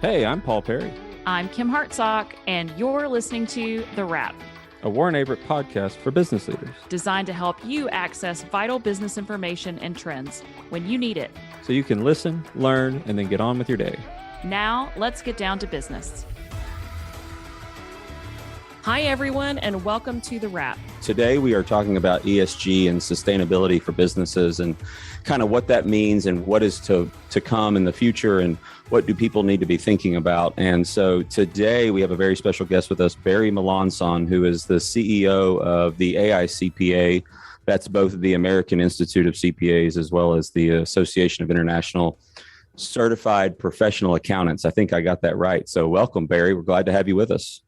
Hey, I'm Paul Perry, I'm Kim Hartsock, and you're listening to The Wrap, a Warren Averett podcast for business leaders, designed to help you access vital business information and trends when you need it. so you can listen, learn, and then get on with your day. Now, let's get down to business. Hi, everyone, and welcome to The Wrap. Today, we are talking about ESG and sustainability for businesses and kind of what that means and what is to come in the future and what do people need to be thinking about. And so today we have a very special guest with us, Barry Malonson, who is the CEO of the AICPA. That's both the American Institute of CPAs as well as the Association of International Certified Professional Accountants. I think I got that right. So welcome, Barry. We're glad to have you with us.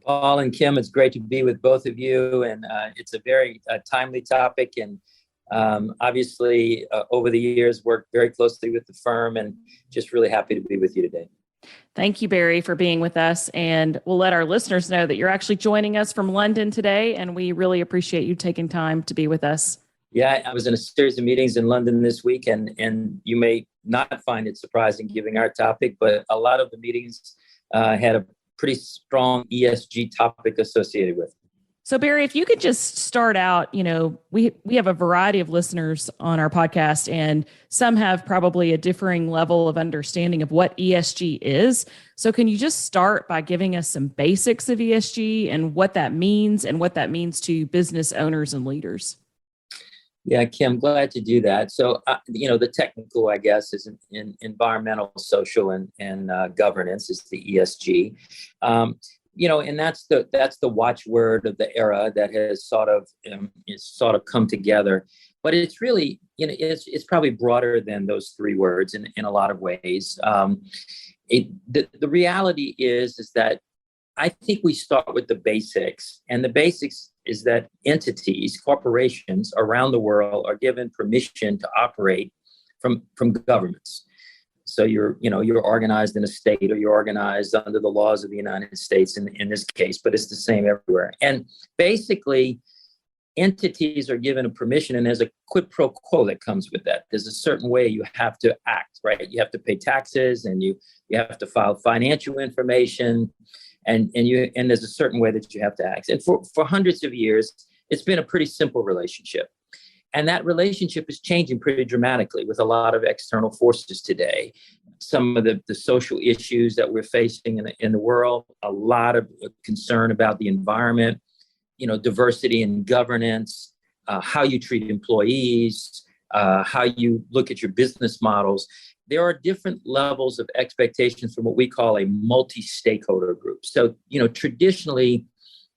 Paul and Kim, it's great to be with both of you, and it's a very timely topic, and obviously over the years worked very closely with the firm, and just really happy to be with you today. Thank you, Barry, for being with us, and we'll let our listeners know that you're actually joining us from London today, and we really appreciate you taking time to be with us. Yeah, I was in a series of meetings in London this week, and you may not find it surprising given our topic, but a lot of the meetings had a pretty strong ESG topic associated with it. So Barry, if you could just start out, we have a variety of listeners on our podcast, and some have probably a differing level of understanding of what ESG is. So can you just start by giving us some basics of ESG and what that means to business owners and leaders? Yeah, Kim, glad to do that. So, the technical, I guess, is in environmental, social, and governance is the ESG. And that's the watchword of the era that has sort of come together. But it's really, it's probably broader than those three words in a lot of ways. The reality is that I think we start with the basics, and the basics is that entities, corporations around the world are given permission to operate from governments. So you're organized in a state, or you're organized under the laws of the United States in this case, but it's the same everywhere. And basically, entities are given a permission, and there's a quid pro quo that comes with that. There's a certain way you have to act, right? You have to pay taxes, and you have to file financial information. And there's a certain way that you have to act. And for hundreds of years, it's been a pretty simple relationship. And that relationship is changing pretty dramatically with a lot of external forces today. Some of the social issues that we're facing in the world, a lot of concern about the environment, diversity in governance, how you treat employees, how you look at your business models. There are different levels of expectations from what we call a multi-stakeholder group. So, traditionally,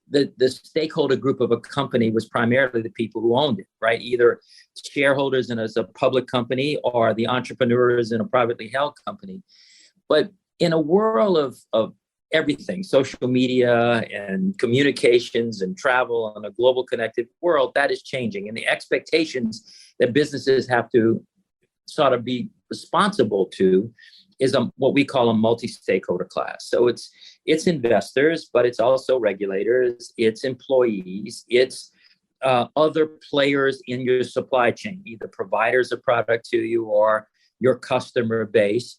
the stakeholder group of a company was primarily the people who owned it, right? Either shareholders in as a public company or the entrepreneurs in a privately held company. But in a world of everything, social media and communications and travel and a global connected world, that is changing. And the expectations that businesses have to sort of be responsible to is what we call a multi-stakeholder class. So it's investors, but it's also regulators, it's employees, it's other players in your supply chain, either providers of product to you or your customer base.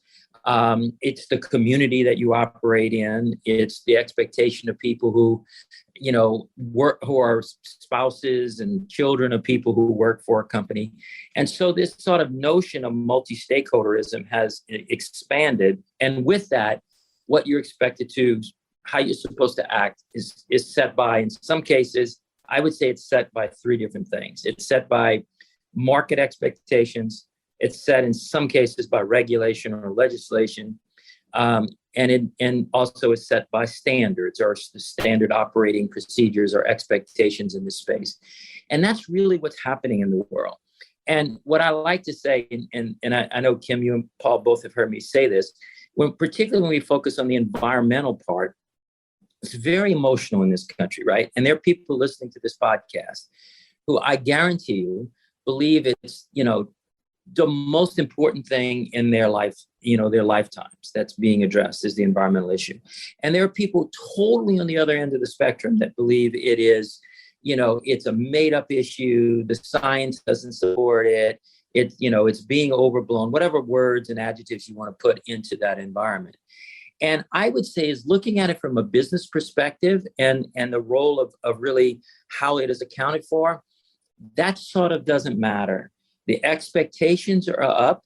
It's the community that you operate in. It's the expectation of people who, who are spouses and children of people who work for a company. And so this sort of notion of multi-stakeholderism has expanded. And with that, what you're expected to, how you're supposed to act is set by, in some cases, I would say it's set by three different things. It's set by market expectations. It's set in some cases by regulation or legislation, and also it's set by standards or standard operating procedures or expectations in this space. And that's really what's happening in the world. And what I like to say, and I know, Kim, you and Paul both have heard me say this, particularly when we focus on the environmental part, it's very emotional in this country, right? And there are people listening to this podcast who I guarantee you believe it's, the most important thing in their life, their lifetimes that's being addressed is the environmental issue. And there are people totally on the other end of the spectrum that believe it is, it's a made up issue. The science doesn't support it. It's being overblown, whatever words and adjectives you want to put into that environment. And I would say is looking at it from a business perspective and the role of really how it is accounted for, that sort of doesn't matter. The expectations are up.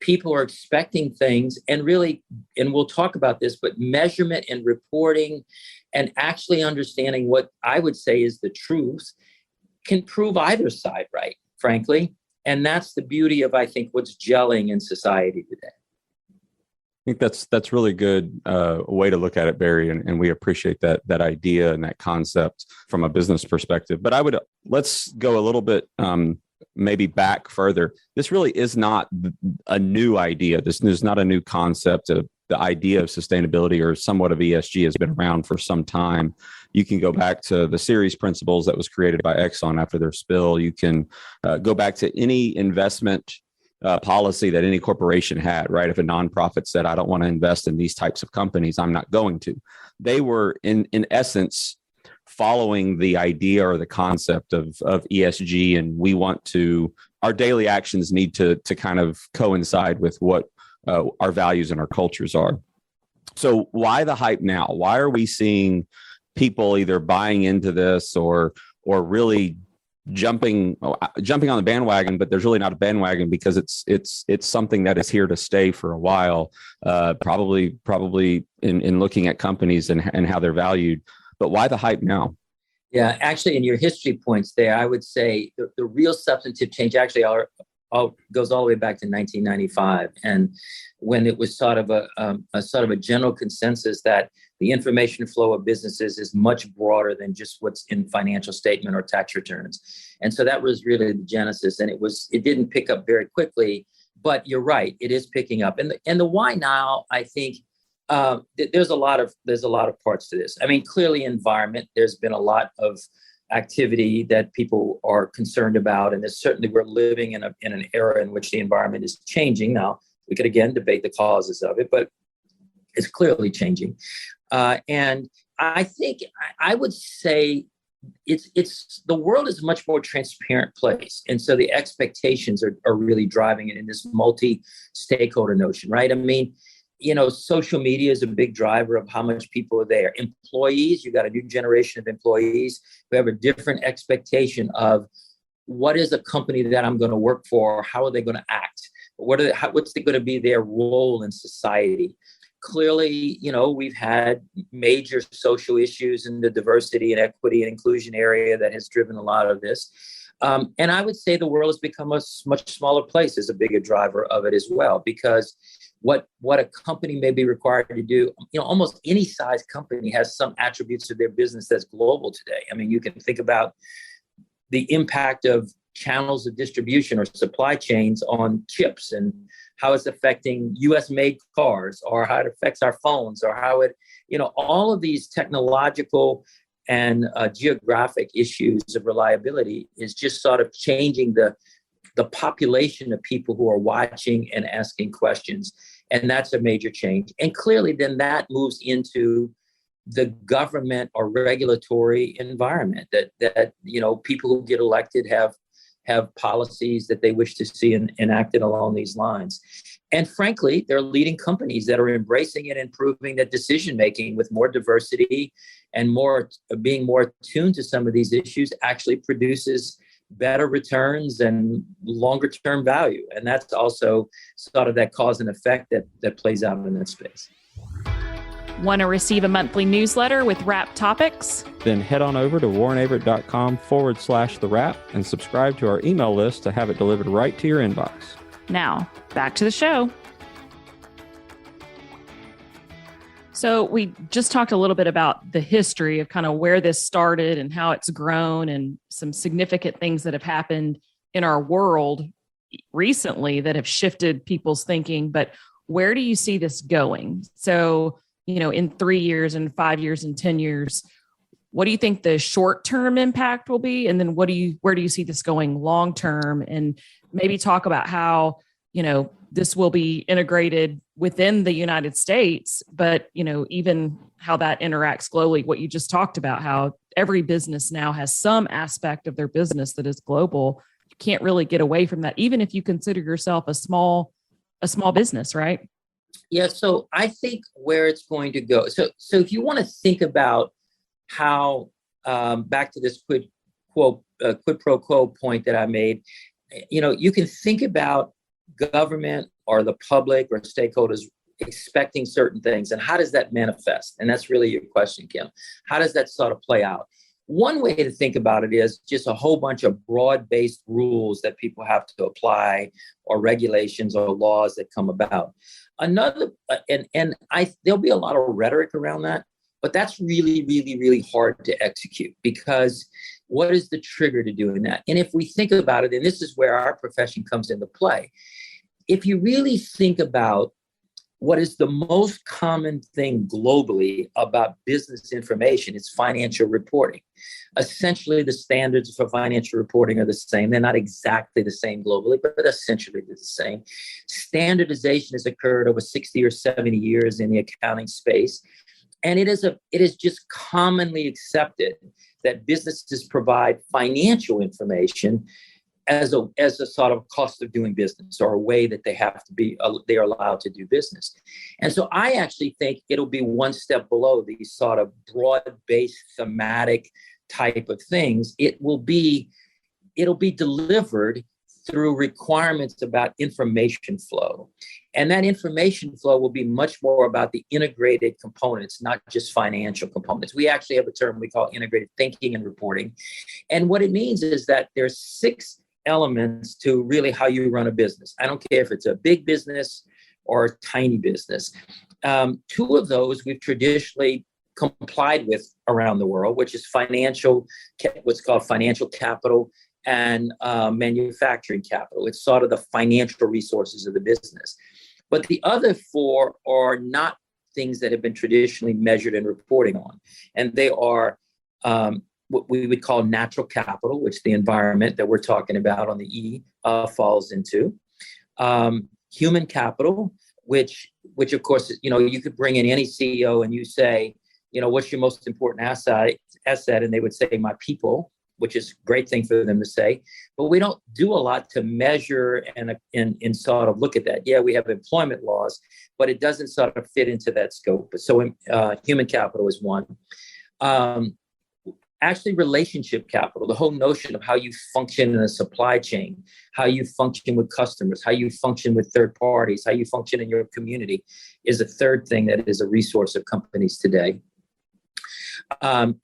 People are expecting things, and really, and we'll talk about this, but measurement and reporting and actually understanding what I would say is the truth can prove either side right, frankly. And that's the beauty of, I think, what's gelling in society today. I think that's really good way to look at it, Barry, and we appreciate that idea and that concept from a business perspective. But let's go a little bit maybe back further. This really is not a new idea. This is not a new concept. The idea of sustainability or somewhat of ESG has been around for some time. You can go back to the series principles that was created by Exxon after their spill. You can go back to any investment policy that any corporation had, right? If a nonprofit said, I don't want to invest in these types of companies, I'm not going to. They were in essence following the idea or the concept of ESG, and we want to, our daily actions need to kind of coincide with what our values and our cultures are. So why the hype now? Why are we seeing people either buying into this or really jumping on the bandwagon? But there's really not a bandwagon because it's something that is here to stay for a while. Probably in looking at companies and how they're valued. But why the hype now? Yeah, actually, in your history points there, I would say the real substantive change actually goes all the way back to 1995, and when it was sort of a general consensus that the information flow of businesses is much broader than just what's in financial statement or tax returns. And so that was really the genesis, and it didn't pick up very quickly, but you're right, it is picking up. And the why now, I think there's a lot of parts to this. I mean, clearly environment, there's been a lot of activity that people are concerned about, and there's certainly, we're living in an era in which the environment is changing. Now, we could again debate the causes of it, but it's clearly changing. And I think I would say it's the world is a much more transparent place. And so the expectations are really driving it in this multi-stakeholder notion, right? I mean, social media is a big driver of how much people are there. Employees, you got a new generation of employees who have a different expectation of what is a company that I'm going to work for? How are they going to act? What's going to be their role in society? Clearly, we've had major social issues in the diversity and equity and inclusion area that has driven a lot of this. And I would say the world has become a much smaller place as a bigger driver of it as well, because what a company may be required to do, almost any size company has some attributes of their business that's global today. I mean, you can think about the impact of channels of distribution or supply chains on chips and how it's affecting US made cars, or how it affects our phones, or how it, all of these technological and geographic issues of reliability is just sort of changing the population of people who are watching and asking questions. And that's a major change. And clearly then that moves into the government or regulatory environment that people who get elected have policies that they wish to see enacted along these lines. And frankly, there are leading companies that are embracing it and proving that decision-making with more diversity and being more attuned to some of these issues actually produces better returns and longer term value. And that's also sort of that cause and effect that plays out in that space. Want to receive a monthly newsletter with Wrap topics? Then head on over to warrenaverett.com/the Wrap and subscribe to our email list to have it delivered right to your inbox. Now, back to the show. So we just talked a little bit about the history of kind of where this started and how it's grown and some significant things that have happened in our world recently that have shifted people's thinking. But where do you see this going? So, in 3 years and 5 years and 10 years, what do you think the short-term impact will be? And then where do you see this going long-term? And maybe talk about how, this will be integrated within the United States, but, even how that interacts globally, what you just talked about, how every business now has some aspect of their business that is global. You can't really get away from that, even if you consider yourself a small business, right? Yeah, so I think where it's going to go. So if you want to think about how, back to this quid pro quo point that I made, you can think about government or the public or stakeholders expecting certain things, and how does that manifest? And that's really your question, Kim. How does that sort of play out? One way to think about it is just a whole bunch of broad-based rules that people have to apply, or regulations or laws that come about. Another, there'll be a lot of rhetoric around that, but that's really, really, really hard to execute, because what is the trigger to doing that? And if we think about it, and this is where our profession comes into play, if you really think about what is the most common thing globally about business information, it's financial reporting. Essentially, the standards for financial reporting are the same. They're not exactly the same globally, but essentially they're the same. Standardization has occurred over 60 or 70 years in the accounting space. And it is just commonly accepted that businesses provide financial information as a sort of cost of doing business, or a way that they are allowed to do business. And so I actually think it'll be one step below these sort of broad-based thematic type of things. It'll be delivered through requirements about information flow. And that information flow will be much more about the integrated components, not just financial components. We actually have a term we call integrated thinking and reporting. And what it means is that there's 6 elements to really how you run a business. I don't care if it's a big business or a tiny business. 2 of those we've traditionally complied with around the world, which is what's called financial capital and manufacturing capital. It's sort of the financial resources of the business. But the other 4 are not things that have been traditionally measured and reporting on. And they are what we would call natural capital, which the environment that we're talking about on the E falls into. Human capital, which of course, you could bring in any CEO and you say, what's your most important asset? And they would say, my people, which is a great thing for them to say. But we don't do a lot to measure and sort of look at that. Yeah, we have employment laws, but it doesn't sort of fit into that scope. So human capital is one. Actually, relationship capital, the whole notion of how you function in a supply chain, how you function with customers, how you function with third parties, how you function in your community, is a third thing that is a resource of companies today. That's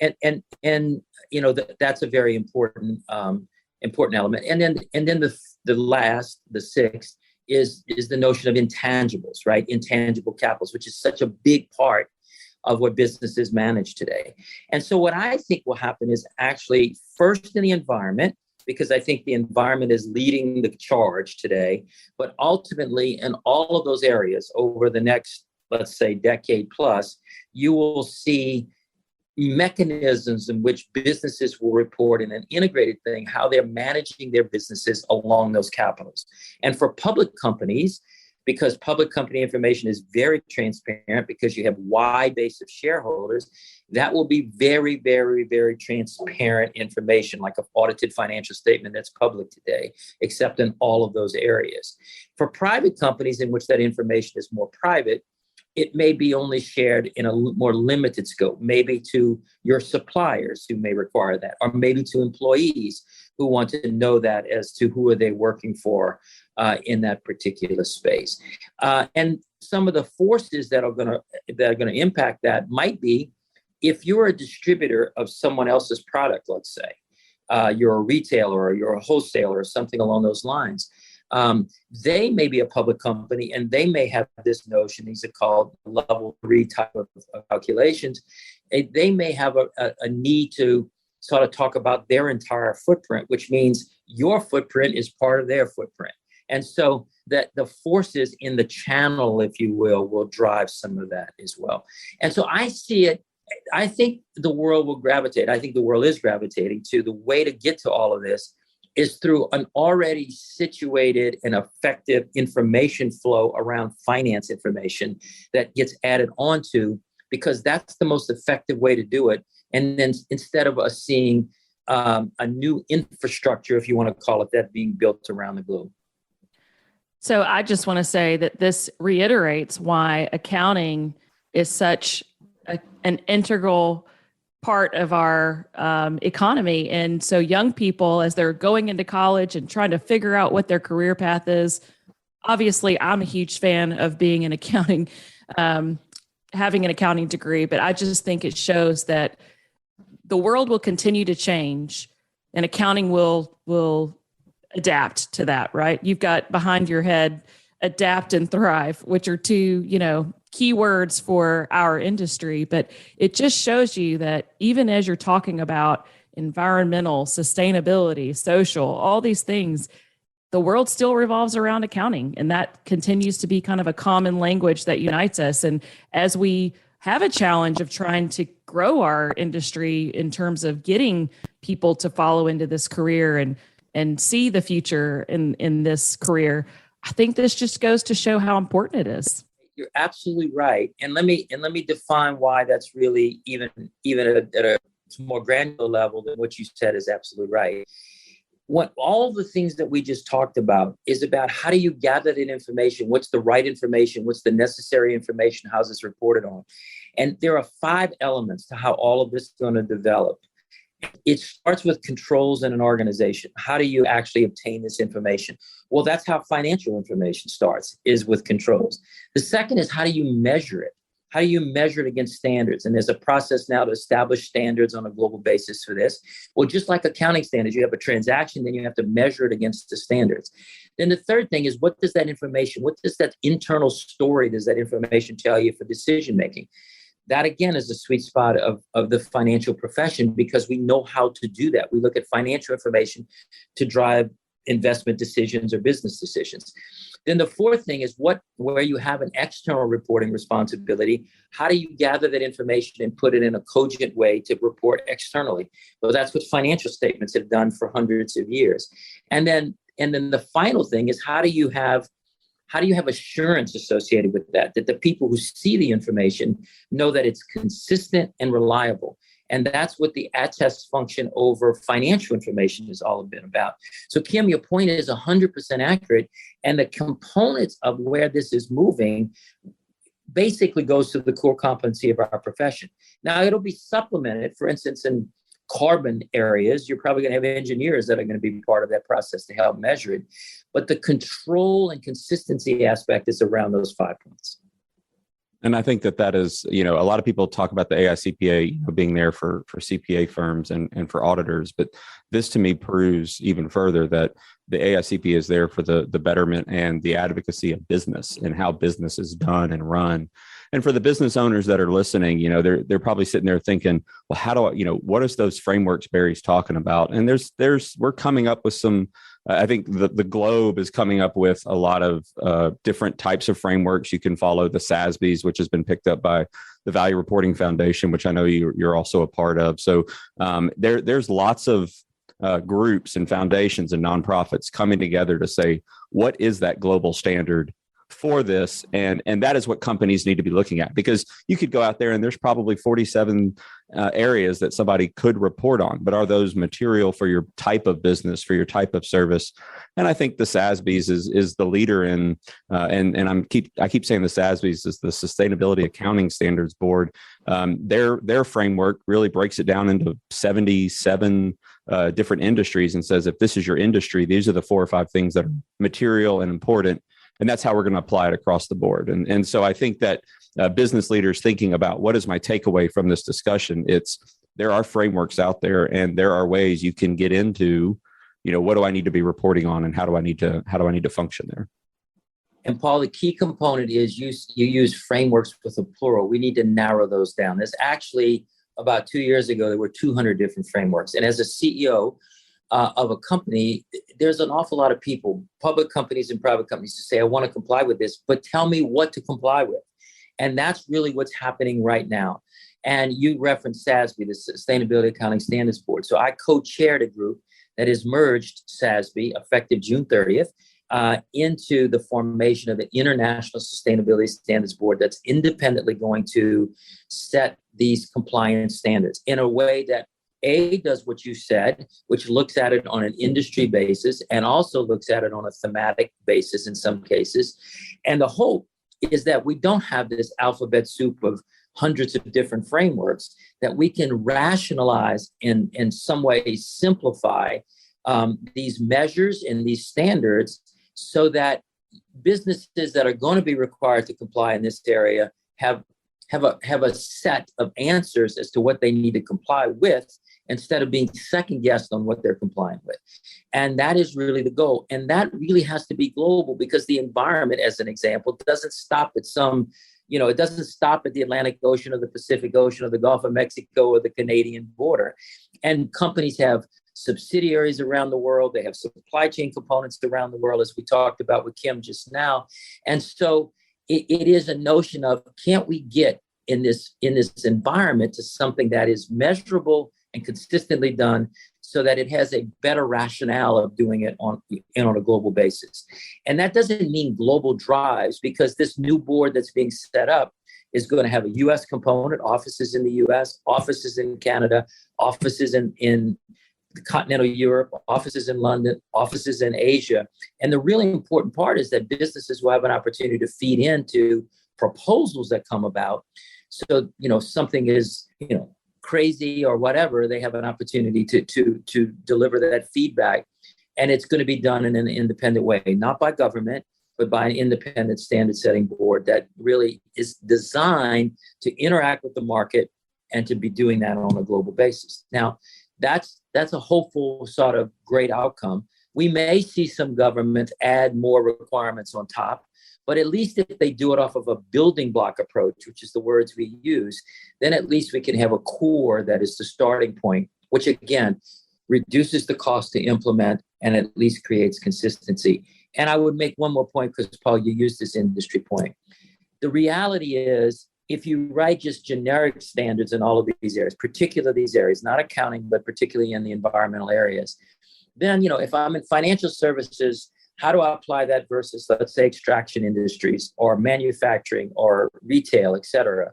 a very important element. And then the 6th is the notion of intangibles, right? Intangible capitals, which is such a big part of what businesses manage today. And so what I think will happen is actually first in the environment, because I think the environment is leading the charge today, but ultimately in all of those areas over the next, let's say, decade plus, you will see mechanisms in which businesses will report in an integrated thing, how they're managing their businesses along those capitals. And for public companies, because public company information is very transparent, because you have wide base of shareholders, that will be very, very, very transparent information, like an audited financial statement that's public today, except in all of those areas. For private companies in which that information is more private, it may be only shared in a more limited scope, maybe to your suppliers who may require that, or maybe to employees who want to know that as to who are they working for in that particular space. And some of the forces that are going to impact that might be, if you're a distributor of someone else's product, let's say, you're a retailer or you're a wholesaler or something along those lines. They may be a public company and they may have this notion, these are called level 3 type of calculations. They may have a need to sort of talk about their entire footprint, which means your footprint is part of their footprint. And so that the forces in the channel, if you will drive some of that as well. And so I see it. I think the world will gravitate. I think the world is gravitating to the way to get to all of this is through an already situated and effective information flow around finance information that gets added onto, because that's the most effective way to do it. And then instead of us seeing a new infrastructure, if you want to call it that, being built around the globe. So I just want to say that this reiterates why accounting is such an integral part of our economy. And so young people, as they're going into college and trying to figure out what their career path is, obviously I'm a huge fan of being in accounting, having an accounting degree, but I just think it shows that the world will continue to change and accounting will adapt to that, right? You've got behind your head, adapt and thrive, which are two, key words for our industry. But it just shows you that even as you're talking about environmental, sustainability, social, all these things, the world still revolves around accounting. And that continues to be kind of a common language that unites us. And as we have a challenge of trying to grow our industry in terms of getting people to follow into this career and see the future in this career, I think this just goes to show how important it is. You're absolutely right. And let me define why that's really even at a more granular level than what you said is absolutely right. What all the things that we just talked about is about how do you gather that information? What's the right information? What's the necessary information? How's this reported on? And there are 5 elements to how all of this is going to develop. It starts with controls in an organization. How do you actually obtain this information? Well, that's how financial information starts, is with controls. The second is, how do you measure it? How do you measure it against standards? And there's a process now to establish standards on a global basis for this. Well, just like accounting standards, you have a transaction, then you have to measure it against the standards. Then the third thing is, what does that information, what does that internal story, does that information tell you for decision making? That, again, is the sweet spot of the financial profession, because we know how to do that. We look at financial information to drive investment decisions or business decisions. Then the fourth thing is where you have an external reporting responsibility, how do you gather that information and put it in a cogent way to report externally? Well, that's what financial statements have done for hundreds of years. And then the final thing is, how do you have assurance associated with that the people who see the information know that it's consistent and reliable? And that's what the attest function over financial information has all been about. So, Kim, your point is 100% accurate. And the components of where this is moving basically goes to the core competency of our profession. Now, it'll be supplemented, for instance, in carbon areas. You're probably going to have engineers that are going to be part of that process to help measure it. But the control and consistency aspect is around those 5 points. And I think that is, a lot of people talk about the AICPA being there for CPA firms and for auditors. But this to me proves even further that the AICPA is there for the betterment and the advocacy of business and how business is done and run. And for the business owners that are listening, they're probably sitting there thinking, well, how do I, what is those frameworks Barry's talking about? And we're coming up with some. I think the Globe is coming up with a lot of different types of frameworks. You can follow the SASBs, which has been picked up by the Value Reporting Foundation, which I know you're also a part of. So there's lots of groups and foundations and nonprofits coming together to say, what is that global standard for this? And that is what companies need to be looking at, because you could go out there and there's probably 47 areas that somebody could report on, but are those material for your type of business, for your type of service? And I think the SASBs is the leader in, and I keep saying the SASBs is the Sustainability Accounting Standards Board. Their framework really breaks it down into 77 different industries and says, if this is your industry, these are the 4 or 5 things that are material and important. And that's how we're going to apply it across the board. And so I think that business leaders thinking about what is my takeaway from this discussion, there are frameworks out there and there are ways you can get into, what do I need to be reporting on and how do I need to function there? And Paul, the key component is you use frameworks with a plural. We need to narrow those down. There's actually, about 2 years ago, there were 200 different frameworks. And as a CEO, of a company, there's an awful lot of people, public companies and private companies, to say, I want to comply with this, but tell me what to comply with. And that's really what's happening right now. And you referenced SASB, the Sustainability Accounting Standards Board. So I co-chaired a group that has merged SASB effective June 30th into the formation of an International Sustainability Standards Board that's independently going to set these compliance standards in a way that A, does what you said, which looks at it on an industry basis and also looks at it on a thematic basis in some cases. And the hope is that we don't have this alphabet soup of hundreds of different frameworks, that we can rationalize and in some way simplify these measures and these standards so that businesses that are going to be required to comply in this area have a set of answers as to what they need to comply with, instead of being second guessed on what they're complying with. And that is really the goal. And that really has to be global, because the environment, as an example, doesn't stop at it doesn't stop at the Atlantic Ocean or the Pacific Ocean or the Gulf of Mexico or the Canadian border. And companies have subsidiaries around the world. They have supply chain components around the world, as we talked about with Kim just now. And so it is a notion of, can't we get in this environment to something that is measurable and consistently done, so that it has a better rationale of doing it on a global basis. And that doesn't mean global drives, because this new board that's being set up is going to have a U.S. component, offices in the U.S., offices in Canada, offices in continental Europe, offices in London, offices in Asia. And the really important part is that businesses will have an opportunity to feed into proposals that come about. So, something is, crazy or whatever, they have an opportunity to deliver that feedback. And it's going to be done in an independent way, not by government, but by an independent standard setting board that really is designed to interact with the market and to be doing that on a global basis. Now, that's a hopeful sort of great outcome. We may see some governments add more requirements on top, but at least if they do it off of a building block approach, which is the words we use, then at least we can have a core that is the starting point, which again, reduces the cost to implement and at least creates consistency. And I would make one more point, because Paul, you used this industry point. The reality is, if you write just generic standards in all of these areas, particularly these areas, not accounting, but particularly in the environmental areas, then, if I'm in financial services, how do I apply that versus, let's say, extraction industries or manufacturing or retail, et cetera?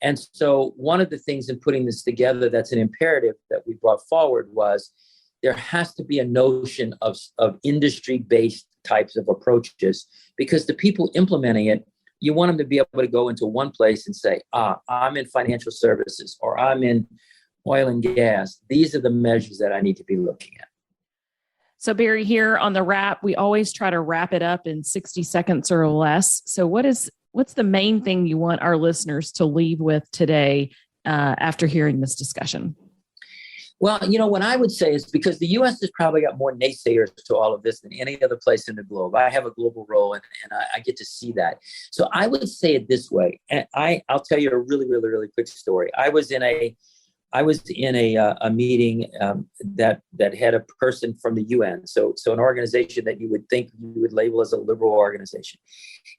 And so one of the things in putting this together that's an imperative that we brought forward was there has to be a notion of industry-based types of approaches, because the people implementing it, you want them to be able to go into one place and say, I'm in financial services or I'm in oil and gas. These are the measures that I need to be looking at. So Barry, here on the wrap, we always try to wrap it up in 60 seconds or less. So what's the main thing you want our listeners to leave with today after hearing this discussion? Well, what I would say is, because the U.S. has probably got more naysayers to all of this than any other place in the globe. I have a global role and I get to see that. So I would say it this way. And I'll tell you a really, really, really quick story. I was in a meeting that had a person from the UN, so an organization that you would think you would label as a liberal organization,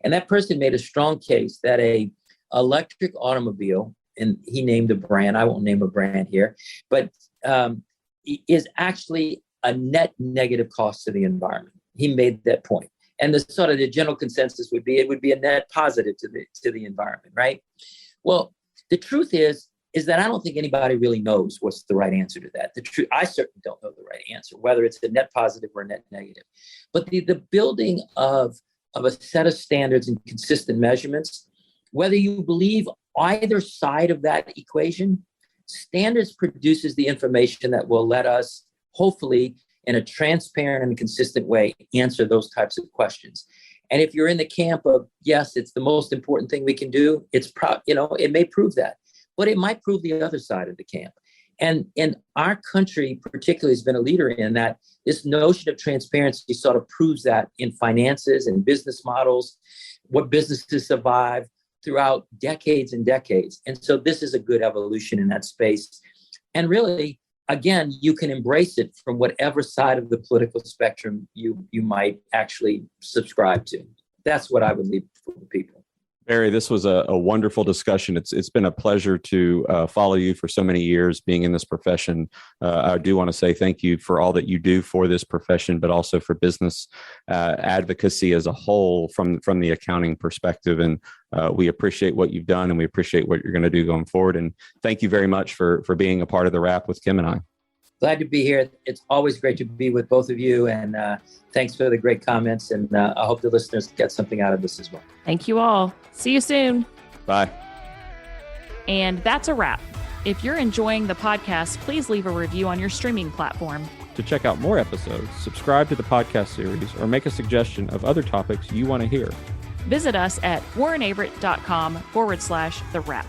and that person made a strong case that a electric automobile, and he named a brand, I won't name a brand here, but is actually a net negative cost to the environment. He made that point, and the general consensus would be it would be a net positive to the environment, right? Well, the truth is that I don't think anybody really knows what's the right answer to that. I certainly don't know the right answer, whether it's a net positive or a net negative. But the building of a set of standards and consistent measurements, whether you believe either side of that equation, standards produces the information that will let us, hopefully, in a transparent and consistent way, answer those types of questions. And if you're in the camp of, yes, it's the most important thing we can do, it may prove that. But it might prove the other side of the camp. And our country particularly has been a leader in that. This notion of transparency sort of proves that in finances and business models, what businesses survive throughout decades and decades. And so this is a good evolution in that space. And really, again, you can embrace it from whatever side of the political spectrum you might actually subscribe to. That's what I would leave for the people. Barry, this was a wonderful discussion. It's been a pleasure to follow you for so many years being in this profession. I do want to say thank you for all that you do for this profession, but also for business advocacy as a whole from the accounting perspective. And we appreciate what you've done, and we appreciate what you're going to do going forward. And thank you very much for being a part of the Wrap with Kim and I. Glad to be here. It's always great to be with both of you. And thanks for the great comments. And I hope the listeners get something out of this as well. Thank you all. See you soon. Bye. And that's a wrap. If you're enjoying the podcast, please leave a review on your streaming platform. To check out more episodes, subscribe to the podcast series, or make a suggestion of other topics you want to hear. Visit us at warrenaverett.com/the wrap.